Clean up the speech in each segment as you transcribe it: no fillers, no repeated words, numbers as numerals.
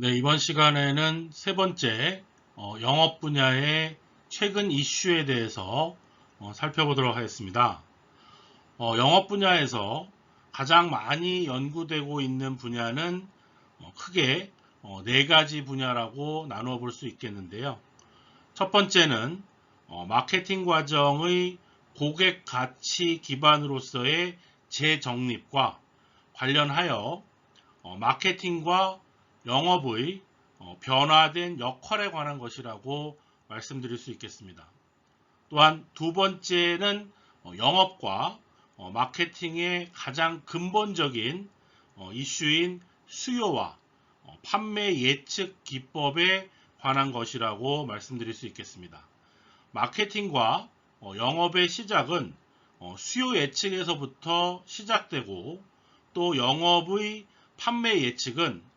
네, 이번 시간에는 세 번째 영업 분야의 최근 이슈에 대해서 살펴보도록 하겠습니다. 영업 분야에서 가장 많이 연구되고 있는 분야는 크게 네 가지 분야라고 나누어 볼 수 있겠는데요. 첫 번째는 마케팅 과정의 고객 가치 기반으로서의 재정립과 관련하여 마케팅과 영업의 변화된 역할에 관한 것이라고 말씀드릴 수 있겠습니다. 또한 두 번째는 영업과 마케팅의 가장 근본적인 이슈인 수요와 판매 예측 기법에 관한 것이라고 말씀드릴 수 있겠습니다. 마케팅과 영업의 시작은 수요 예측에서부터 시작되고, 또 영업의 판매 예측은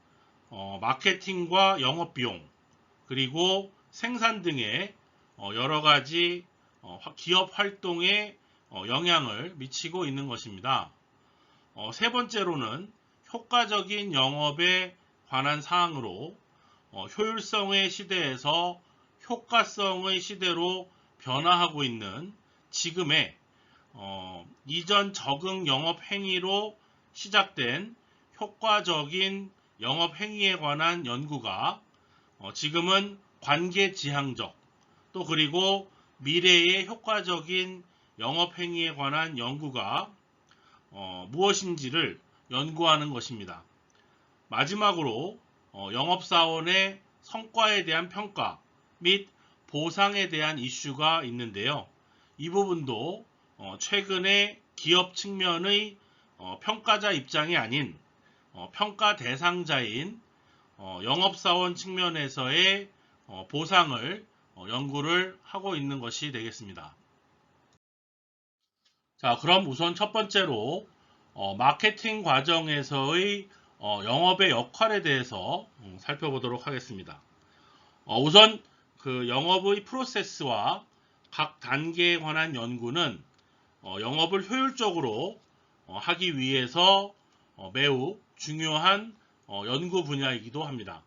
마케팅과 영업비용, 그리고 생산 등의 여러 가지 기업 활동에 영향을 미치고 있는 것입니다. 세 번째로는 효과적인 영업에 관한 사항으로 효율성의 시대에서 효과성의 시대로 변화하고 있는 지금의 이전 적응 영업 행위로 시작된 효과적인 영업 행위에 관한 연구가 지금은 관계지향적, 또 그리고 미래의 효과적인 영업 행위에 관한 연구가 무엇인지를 연구하는 것입니다. 마지막으로 영업사원의 성과에 대한 평가 및 보상에 대한 이슈가 있는데요. 이 부분도 최근에 기업 측면의 평가자 입장이 아닌 평가 대상자인 영업사원 측면에서의 보상을 연구를 하고 있는 것이 되겠습니다. 자, 그럼 우선 첫 번째로 마케팅 과정에서의 영업의 역할에 대해서 살펴보도록 하겠습니다. 우선 그 영업의 프로세스와 각 단계에 관한 연구는 영업을 효율적으로 하기 위해서 매우 중요한 연구 분야이기도 합니다.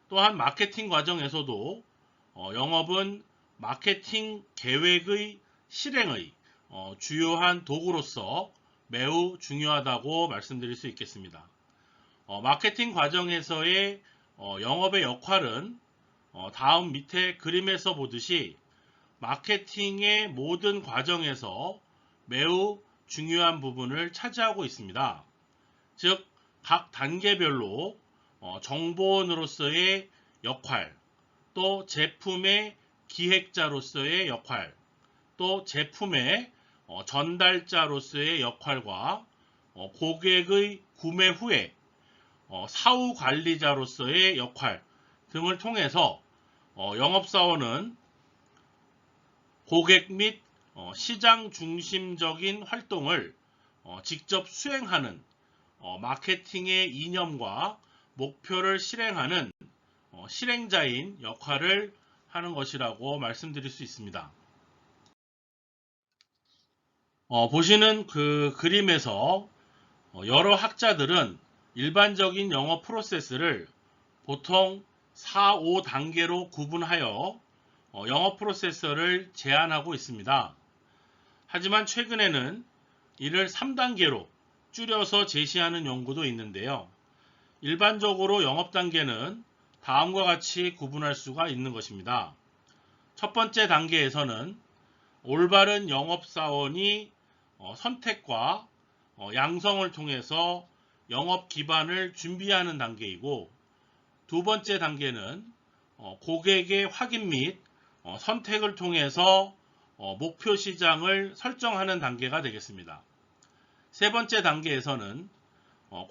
또한 마케팅 과정에서도 영업은 마케팅 계획의 실행의 주요한 도구로서 매우 중요하다고 말씀드릴 수 있겠습니다. 마케팅 과정에서의 영업의 역할은 다음 밑에 그림에서 보듯이 마케팅의 모든 과정에서 매우 중요한 부분을 차지하고 있습니다. 즉, 각 단계별로 정보원으로서의 역할, 또 제품의 기획자로서의 역할, 또 제품의 전달자로서의 역할과 고객의 구매 후에 사후 관리자로서의 역할 등을 통해서 영업사원은 고객 및 시장 중심적인 활동을 직접 수행하는 마케팅의 이념과 목표를 실행하는 실행자인 역할을 하는 것이라고 말씀드릴 수 있습니다. 보시는 그 그림에서 여러 학자들은 일반적인 영업 프로세스를 보통 4, 5단계로 구분하여 영업 프로세스를 제안하고 있습니다. 하지만 최근에는 이를 3단계로 줄여서 제시하는 연구도 있는데요. 일반적으로 영업 단계는 다음과 같이 구분할 수가 있는 것입니다. 첫 번째 단계에서는 올바른 영업사원이 선택과 양성을 통해서 영업 기반을 준비하는 단계이고, 두 번째 단계는 고객의 확인 및 선택을 통해서 목표 시장을 설정하는 단계가 되겠습니다. 세 번째 단계에서는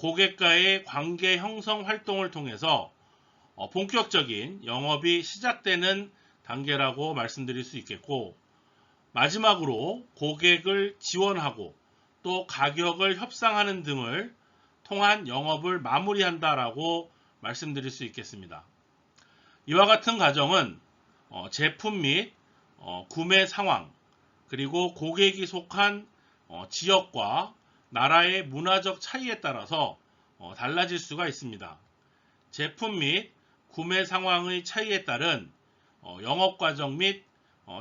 고객과의 관계 형성 활동을 통해서 본격적인 영업이 시작되는 단계라고 말씀드릴 수 있겠고, 마지막으로 고객을 지원하고 또 가격을 협상하는 등을 통한 영업을 마무리한다라고 말씀드릴 수 있겠습니다. 이와 같은 과정은 제품 및 구매 상황, 그리고 고객이 속한 지역과 나라의 문화적 차이에 따라서 달라질 수가 있습니다. 제품 및 구매 상황의 차이에 따른 영업과정 및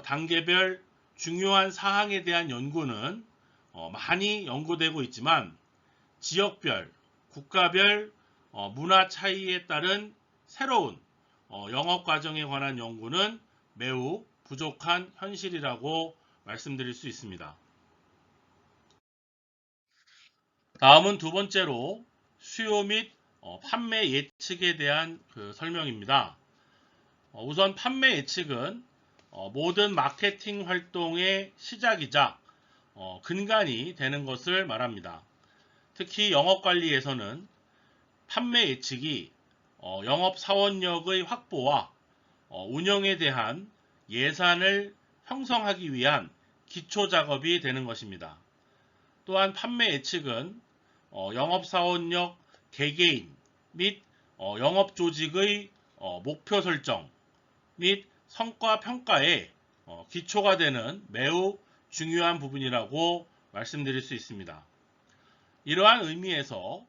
단계별 중요한 사항에 대한 연구는 많이 연구되고 있지만 지역별, 국가별 문화 차이에 따른 새로운 영업과정에 관한 연구는 매우 부족한 현실이라고 말씀드릴 수 있습니다. 다음은 두 번째로 수요 및 판매 예측에 대한 설명입니다. 우선 판매 예측은 모든 마케팅 활동의 시작이자 근간이 되는 것을 말합니다. 특히 영업관리에서는 판매 예측이 영업사원력의 확보와 운영에 대한 예산을 형성하기 위한 기초 작업이 되는 것입니다. 또한 판매 예측은 영업사원력 개개인 및 영업조직의 목표 설정 및 성과 평가에 기초가 되는 매우 중요한 부분이라고 말씀드릴 수 있습니다. 이러한 의미에서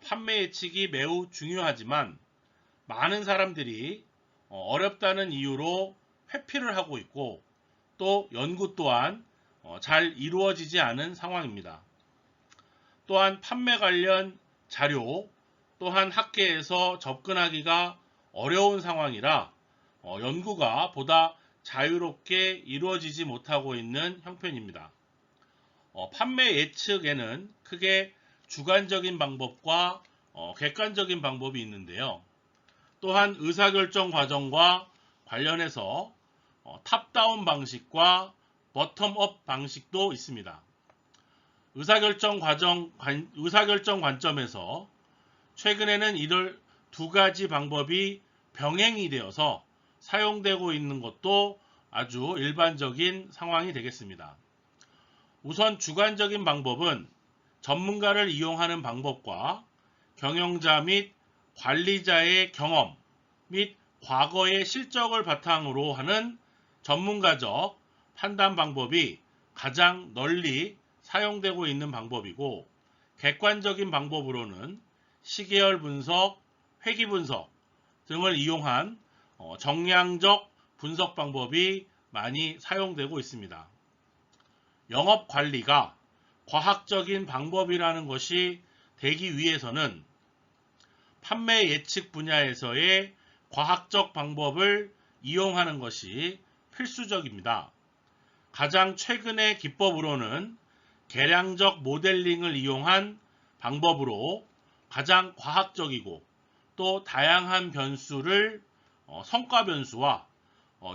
판매 예측이 매우 중요하지만 많은 사람들이 어렵다는 이유로 회피를 하고 있고 또 연구 또한 잘 이루어지지 않은 상황입니다. 또한 판매 관련 자료 또한 학계에서 접근하기가 어려운 상황이라 연구가 보다 자유롭게 이루어지지 못하고 있는 형편입니다. 판매 예측에는 크게 주관적인 방법과 객관적인 방법이 있는데요. 또한 의사결정 과정과 관련해서 탑다운 방식과 버텀업 방식도 있습니다. 의사결정 관점에서 최근에는 이를 두 가지 방법이 병행이 되어서 사용되고 있는 것도 아주 일반적인 상황이 되겠습니다. 우선 주관적인 방법은 전문가를 이용하는 방법과 경영자 및 관리자의 경험 및 과거의 실적을 바탕으로 하는 전문가적 판단 방법이 가장 널리 사용되고 있는 방법이고, 객관적인 방법으로는 시계열 분석, 회기 분석 등을 이용한 정량적 분석 방법이 많이 사용되고 있습니다. 영업 관리가 과학적인 방법이라는 것이 되기 위해서는 판매 예측 분야에서의 과학적 방법을 이용하는 것이 필수적입니다. 가장 최근의 기법으로는 계량적 모델링을 이용한 방법으로 가장 과학적이고 또 다양한 변수를 성과 변수와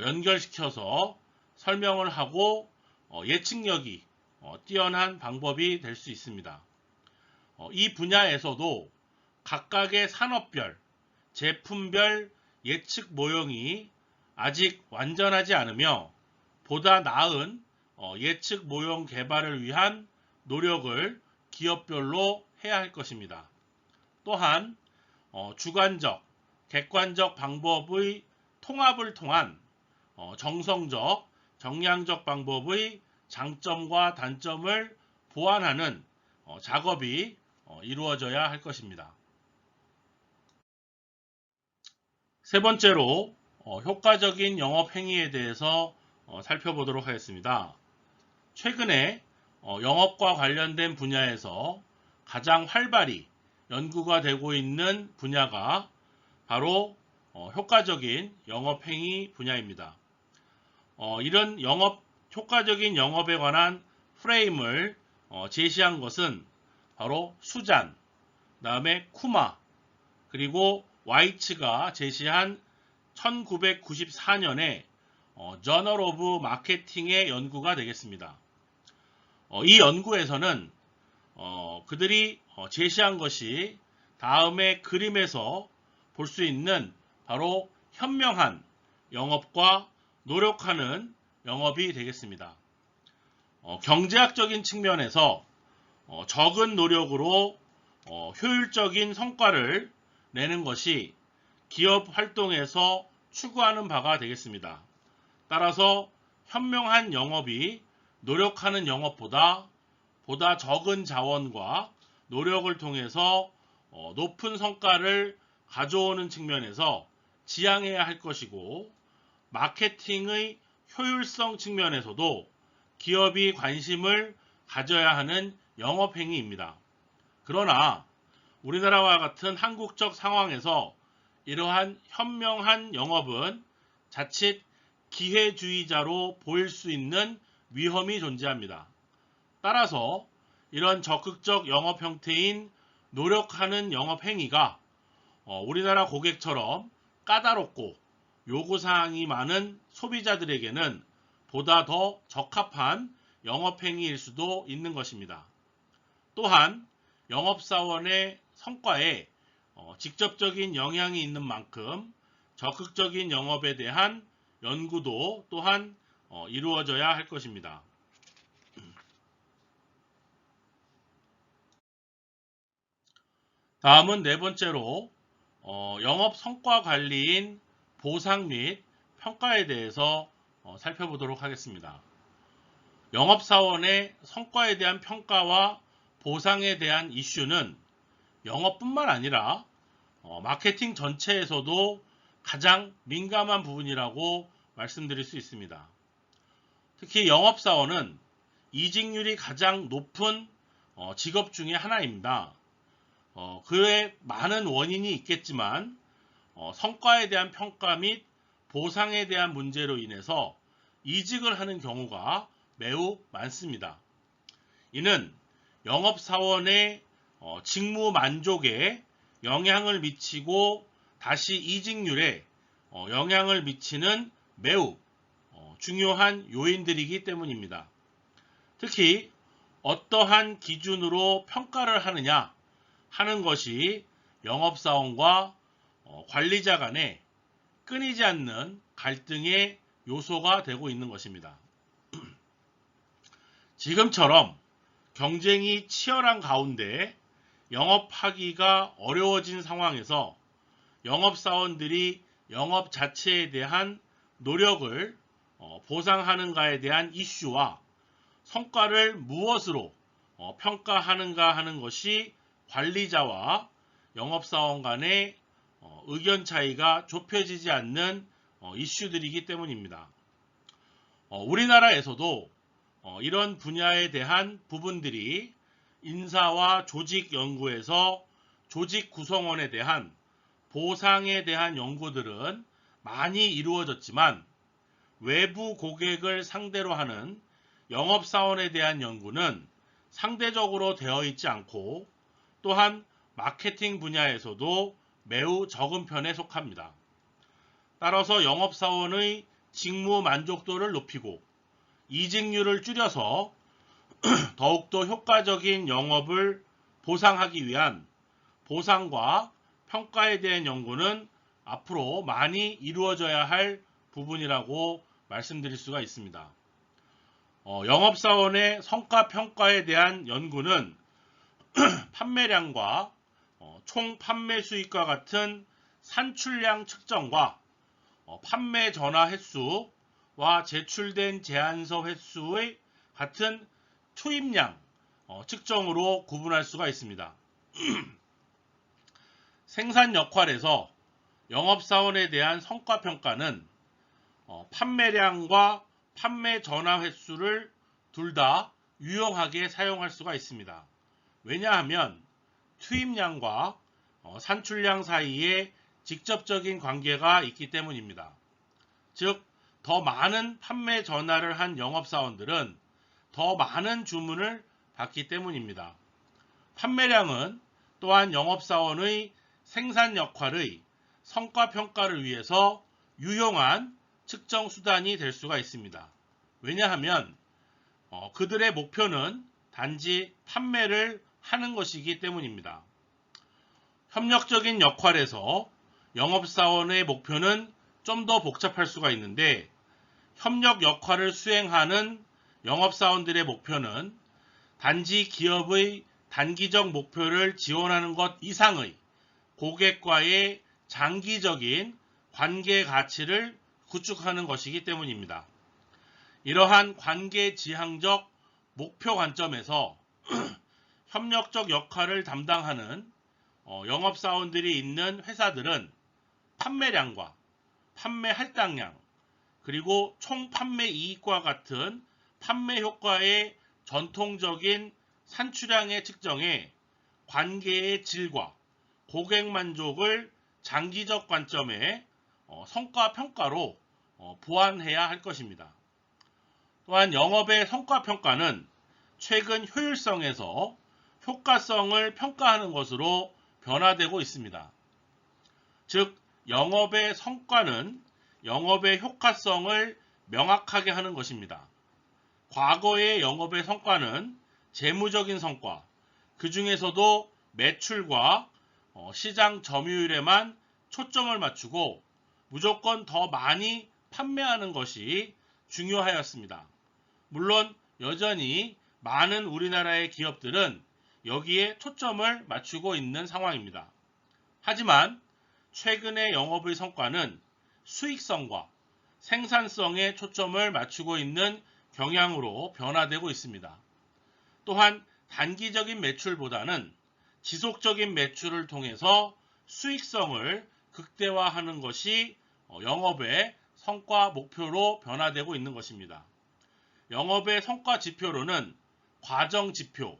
연결시켜서 설명을 하고 예측력이 뛰어난 방법이 될 수 있습니다. 이 분야에서도 각각의 산업별, 제품별 예측 모형이 아직 완전하지 않으며 보다 나은 예측 모형 개발을 위한 노력을 기업별로 해야 할 것입니다. 또한 주관적, 객관적 방법의 통합을 통한 정성적, 정량적 방법의 장점과 단점을 보완하는 작업이 이루어져야 할 것입니다. 세 번째로 효과적인 영업 행위에 대해서 살펴보도록 하겠습니다. 최근에 영업과 관련된 분야에서 가장 활발히 연구가 되고 있는 분야가 바로 효과적인 영업 행위 분야입니다. 이런 효과적인 영업에 관한 프레임을 제시한 것은 바로 수잔, 다음에 쿠마, 그리고 와이츠가 제시한 1994년에 저널 오브 마케팅의 연구가 되겠습니다. 이 연구에서는 그들이 제시한 것이 다음의 그림에서 볼 수 있는 바로 현명한 영업과 노력하는 영업이 되겠습니다. 경제학적인 측면에서 적은 노력으로 효율적인 성과를 내는 것이 기업 활동에서 추구하는 바가 되겠습니다. 따라서 현명한 영업이 노력하는 영업보다 적은 자원과 노력을 통해서 높은 성과를 가져오는 측면에서 지향해야 할 것이고, 마케팅의 효율성 측면에서도 기업이 관심을 가져야 하는 영업행위입니다. 그러나 우리나라와 같은 한국적 상황에서 이러한 현명한 영업은 자칫 기회주의자로 보일 수 있는 위험이 존재합니다. 따라서 이런 적극적 영업 형태인 노력하는 영업 행위가 우리나라 고객처럼 까다롭고 요구사항이 많은 소비자들에게는 보다 더 적합한 영업 행위일 수도 있는 것입니다. 또한 영업사원의 성과에 직접적인 영향이 있는 만큼 적극적인 영업에 대한 연구도 또한 이루어져야 할 것입니다. 다음은 네 번째로 영업 성과 관리인 보상 및 평가에 대해서 살펴보도록 하겠습니다. 영업사원의 성과에 대한 평가와 보상에 대한 이슈는 영업뿐만 아니라 마케팅 전체에서도 가장 민감한 부분이라고 말씀드릴 수 있습니다. 특히 영업사원은 이직률이 가장 높은 직업 중에 하나입니다. 그에 많은 원인이 있겠지만 성과에 대한 평가 및 보상에 대한 문제로 인해서 이직을 하는 경우가 매우 많습니다. 이는 영업사원의 직무 만족에 영향을 미치고 다시 이직률에 영향을 미치는 매우 중요한 요인들이기 때문입니다. 특히 어떠한 기준으로 평가를 하느냐 하는 것이 영업사원과 관리자 간에 끊이지 않는 갈등의 요소가 되고 있는 것입니다. 지금처럼 경쟁이 치열한 가운데 영업하기가 어려워진 상황에서 영업사원들이 영업 자체에 대한 노력을 보상하는가에 대한 이슈와 성과를 무엇으로 평가하는가 하는 것이 관리자와 영업사원 간의 의견 차이가 좁혀지지 않는 이슈들이기 때문입니다. 우리나라에서도 이런 분야에 대한 부분들이 인사와 조직 연구에서 조직 구성원에 대한 보상에 대한 연구들은 많이 이루어졌지만 외부 고객을 상대로 하는 영업사원에 대한 연구는 상대적으로 되어 있지 않고 또한 마케팅 분야에서도 매우 적은 편에 속합니다. 따라서 영업사원의 직무 만족도를 높이고 이직률을 줄여서 더욱더 효과적인 영업을 보상하기 위한 보상과 평가에 대한 연구는 앞으로 많이 이루어져야 할 부분이라고 말씀드릴 수가 있습니다. 영업사원의 성과 평가에 대한 연구는 판매량과 총 판매 수익과 같은 산출량 측정과 판매 전화 횟수와 제출된 제안서 횟수의 같은 투입량 측정으로 구분할 수가 있습니다. 생산 역할에서 영업사원에 대한 성과평가는 판매량과 판매 전화 횟수를 둘 다 유용하게 사용할 수가 있습니다. 왜냐하면 투입량과 산출량 사이에 직접적인 관계가 있기 때문입니다. 즉, 더 많은 판매 전화를 한 영업사원들은 더 많은 주문을 받기 때문입니다. 판매량은 또한 영업사원의 생산 역할의 성과평가를 위해서 유용한 측정 수단이 될 수가 있습니다. 왜냐하면 그들의 목표는 단지 판매를 하는 것이기 때문입니다. 협력적인 역할에서 영업사원의 목표는 좀 더 복잡할 수가 있는데 협력 역할을 수행하는 영업사원들의 목표는 단지 기업의 단기적 목표를 지원하는 것 이상의 고객과의 장기적인 관계 가치를 구축하는 것이기 때문입니다. 이러한 관계 지향적 목표 관점에서 협력적 역할을 담당하는 영업사원들이 있는 회사들은 판매량과 판매 할당량, 그리고 총 판매 이익과 같은 판매 효과의 전통적인 산출량의 측정에 관계의 질과 고객 만족을 장기적 관점의 성과 평가로 보완해야 할 것입니다. 또한 영업의 성과 평가는 최근 효율성에서 효과성을 평가하는 것으로 변화되고 있습니다. 즉, 영업의 성과는 영업의 효과성을 명확하게 하는 것입니다. 과거의 영업의 성과는 재무적인 성과, 그 중에서도 매출과 시장 점유율에만 초점을 맞추고 무조건 더 많이 판매하는 것이 중요하였습니다. 물론 여전히 많은 우리나라의 기업들은 여기에 초점을 맞추고 있는 상황입니다. 하지만 최근의 영업의 성과는 수익성과 생산성에 초점을 맞추고 있는 경향으로 변화되고 있습니다. 또한 단기적인 매출보다는 지속적인 매출을 통해서 수익성을 극대화하는 것이 영업의 성과 목표로 변화되고 있는 것입니다. 영업의 성과 지표로는 과정 지표,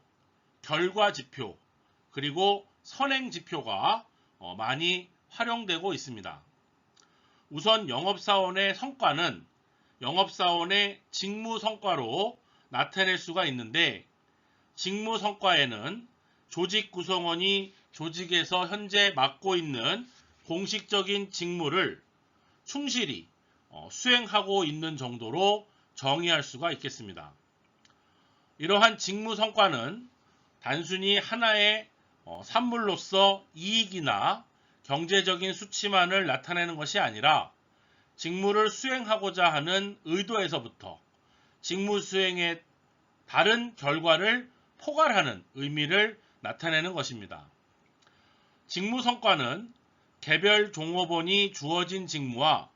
결과 지표, 그리고 선행 지표가 많이 활용되고 있습니다. 우선 영업사원의 성과는 영업사원의 직무 성과로 나타낼 수가 있는데, 직무 성과에는 조직 구성원이 조직에서 현재 맡고 있는 공식적인 직무를 충실히 수행하고 있는 정도로 정의할 수가 있겠습니다. 이러한 직무 성과는 단순히 하나의 산물로서 이익이나 경제적인 수치만을 나타내는 것이 아니라 직무를 수행하고자 하는 의도에서부터 직무 수행에 다른 결과를 포괄하는 의미를 나타내는 것입니다. 직무 성과는 개별 종업원이 주어진 직무와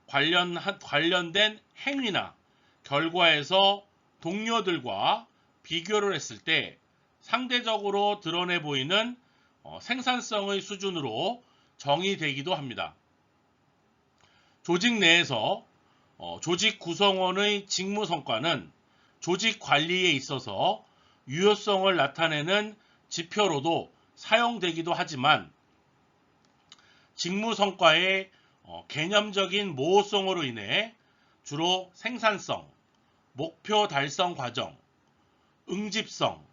관련된 행위나 결과에서 동료들과 비교를 했을 때 상대적으로 드러내 보이는 생산성의 수준으로 정의되기도 합니다. 조직 내에서 조직 구성원의 직무 성과는 조직 관리에 있어서 유효성을 나타내는 지표로도 사용되기도 하지만, 직무 성과의 개념적인 모호성으로 인해 주로 생산성, 목표 달성 과정, 응집성,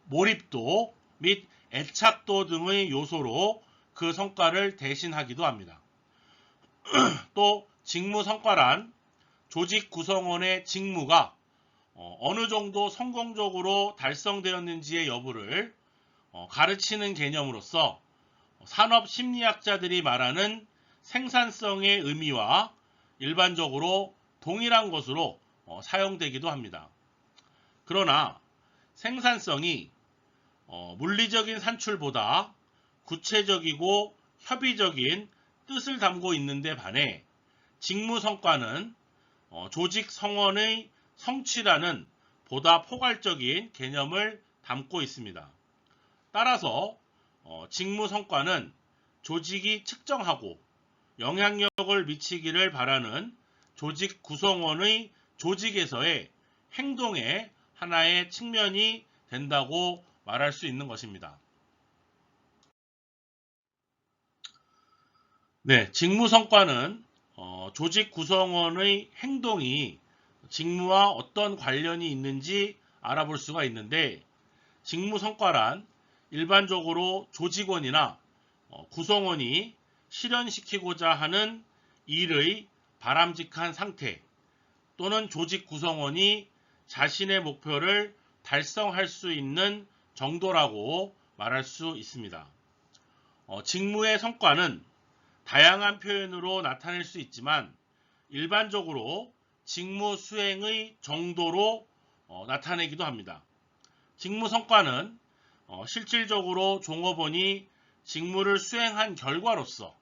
몰입도 및 애착도 등의 요소로 그 성과를 대신하기도 합니다. 또 직무 성과란 조직 구성원의 직무가 어느 정도 성공적으로 달성되었는지의 여부를 가르치는 개념으로서 산업 심리학자들이 말하는 생산성의 의미와 일반적으로 동일한 것으로 사용되기도 합니다. 그러나 생산성이 물리적인 산출보다 구체적이고 협의적인 뜻을 담고 있는데 반해 직무 성과는 조직 성원의 성취라는 보다 포괄적인 개념을 담고 있습니다. 따라서 직무 성과는 조직이 측정하고 영향력을 미치기를 바라는 조직 구성원의 조직에서의 행동의 하나의 측면이 된다고 말할 수 있는 것입니다. 네, 직무 성과는 조직 구성원의 행동이 직무와 어떤 관련이 있는지 알아볼 수가 있는데, 직무 성과란 일반적으로 조직원이나 구성원이 실현시키고자 하는 일의 바람직한 상태, 또는 조직 구성원이 자신의 목표를 달성할 수 있는 정도라고 말할 수 있습니다. 직무의 성과는 다양한 표현으로 나타낼 수 있지만 일반적으로 직무 수행의 정도로 나타내기도 합니다. 직무 성과는 실질적으로 종업원이 직무를 수행한 결과로서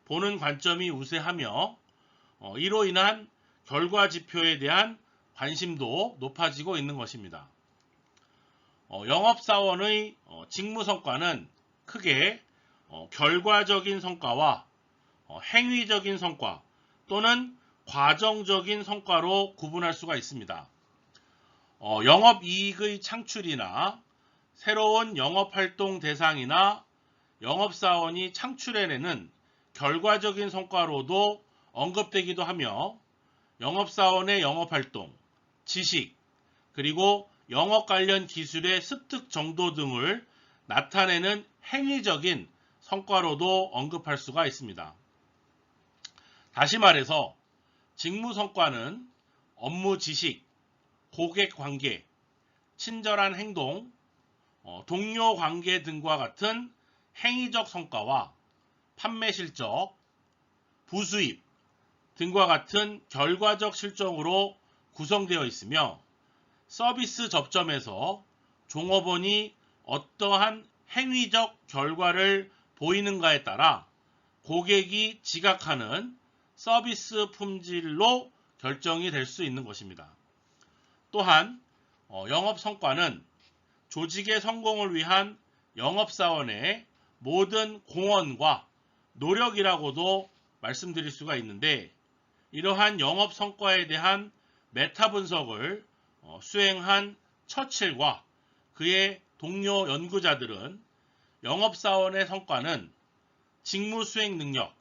보는 관점이 우세하며 이로 인한 결과 지표에 대한 관심도 높아지고 있는 것입니다. 영업사원의 직무 성과는 크게 결과적인 성과와 행위적인 성과 또는 과정적인 성과로 구분할 수가 있습니다. 영업이익의 창출이나 새로운 영업활동 대상이나 영업사원이 창출해내는 결과적인 성과로도 언급되기도 하며 영업사원의 영업활동, 지식, 그리고 영업 관련 기술의 습득 정도 등을 나타내는 행위적인 성과로도 언급할 수가 있습니다. 다시 말해서 직무 성과는 업무 지식, 고객 관계, 친절한 행동, 동료 관계 등과 같은 행위적 성과와 판매 실적, 부수입 등과 같은 결과적 실적으로 구성되어 있으며 서비스 접점에서 종업원이 어떠한 행위적 결과를 보이는가에 따라 고객이 지각하는 서비스 품질로 결정이 될 수 있는 것입니다. 또한 영업 성과는 조직의 성공을 위한 영업사원의 모든 공헌과 노력이라고도 말씀드릴 수가 있는데 이러한 영업 성과에 대한 메타 분석을 수행한 처칠과 그의 동료 연구자들은 영업사원의 성과는 직무 수행 능력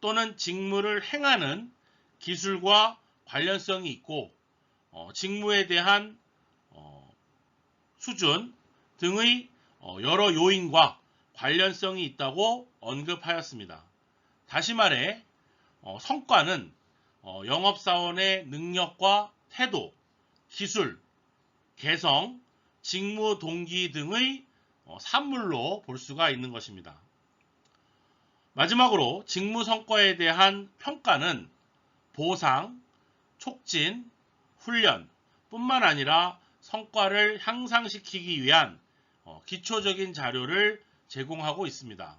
또는 직무를 행하는 기술과 관련성이 있고 직무에 대한 수준 등의 여러 요인과 관련성이 있다고 언급하였습니다. 다시 말해 성과는 영업사원의 능력과 태도, 기술, 개성, 직무 동기 등의 산물로 볼 수가 있는 것입니다. 마지막으로 직무 성과에 대한 평가는 보상, 촉진, 훈련 뿐만 아니라 성과를 향상시키기 위한 기초적인 자료를 제공하고 있습니다.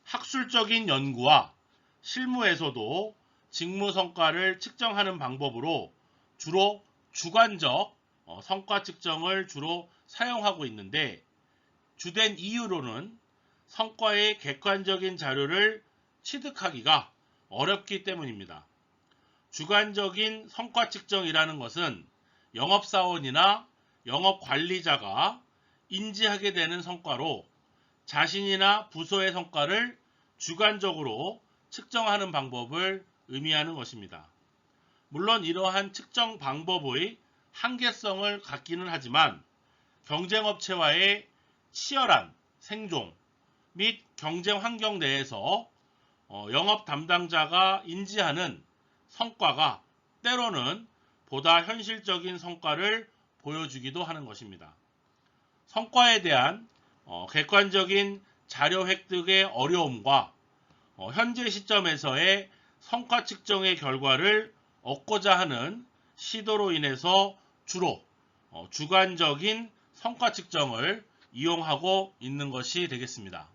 학술적인 연구와 실무에서도 직무 성과를 측정하는 방법으로 주로 주관적 성과 측정을 주로 사용하고 있는데 주된 이유로는 성과의 객관적인 자료를 취득하기가 어렵기 때문입니다. 주관적인 성과 측정이라는 것은 영업사원이나 영업관리자가 인지하게 되는 성과로 자신이나 부서의 성과를 주관적으로 측정하는 방법을 의미하는 것입니다. 물론 이러한 측정 방법의 한계성을 갖기는 하지만 경쟁업체와의 치열한 생존 및 경쟁 환경 내에서 영업 담당자가 인지하는 성과가 때로는 보다 현실적인 성과를 보여주기도 하는 것입니다. 성과에 대한 객관적인 자료 획득의 어려움과 현재 시점에서의 성과 측정의 결과를 얻고자 하는 시도로 인해서 주로 주관적인 성과 측정을 이용하고 있는 것이 되겠습니다.